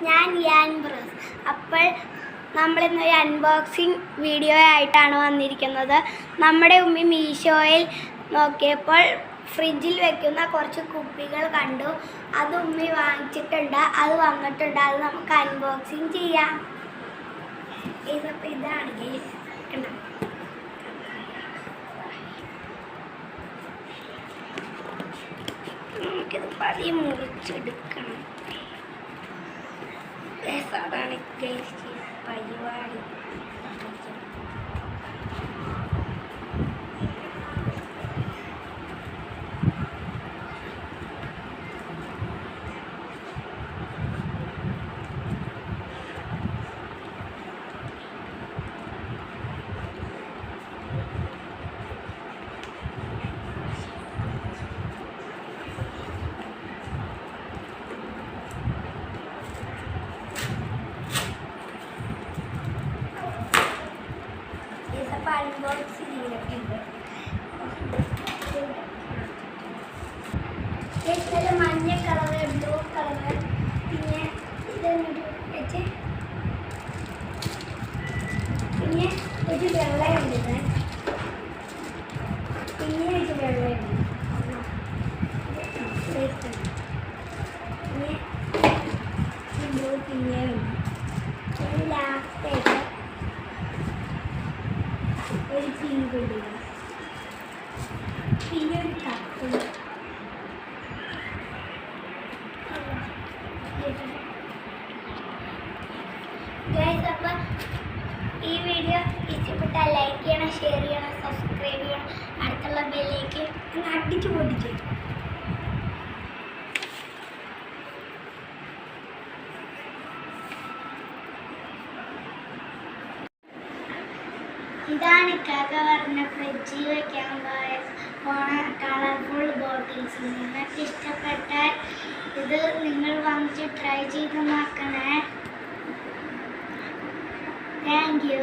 ഞാൻ യാൻ ബ്രസ്. അപ്പോൾ നമ്മളിന്നൊരു അൺബോക്സിങ് വീഡിയോ ആയിട്ടാണ് വന്നിരിക്കുന്നത്. നമ്മുടെ ഉമ്മി മീഷോയിൽ നോക്കിയപ്പോൾ ഫ്രിഡ്ജിൽ വെക്കുന്ന കുറച്ച് കുപ്പികൾ കണ്ടു. അത് ഉമ്മി വാങ്ങിച്ചിട്ടുണ്ട്, അത് വന്നിട്ടുണ്ട്. അത് നമുക്ക് അൺബോക്സിങ് ചെയ്യാം. ഇതാണ് ഗൈസ്, കണ്ടോ? നമുക്കിത് പതിയെ മുറിച്ചെടുക്കണം. അതാണ് ഗൈസ് പരിപാടി. മഞ്ഞ കളറ്, ബ്ലൂ കളറ്, പിന്നെ വെച്ച് പിന്നെ ഒരു വെള്ളയുണ്ട്, പിന്നെ ഒരു വെള്ളയുണ്ട്, പിന്നെ ബ്ലൂ പിന്നെയുണ്ട്. പിന്നെ ലാസ്റ്റായിട്ട് ഒരു പിങ്ക് ഉണ്ട്, പിന്നെ ഒരു കപ്പുണ്ട്. ഗൈസ്, അപ്പോൾ ഈ വീഡിയോ ഇഷ്ടപ്പെട്ടാൽ ലൈക്ക് ചെയ്യണം, ഷെയർ ചെയ്യണം, സബ്സ്ക്രൈബ് ചെയ്യണം. അടുത്തുള്ള ബെല്ലേക്ക് അടിച്ചു പൊട്ടിച്ചു. ഇതാണ് കാക്ക പറഞ്ഞ ഫ്രിഡ്ജിൽ വയ്ക്കാൻ പോണ കളർഫുൾ ബോട്ടിൽസ്. നിങ്ങൾക്ക് ഇഷ്ടപ്പെട്ടാൽ ഇത് നിങ്ങൾ വാങ്ങിച്ച് ട്രൈ ചെയ്ത് നോക്കണേ. Thank you.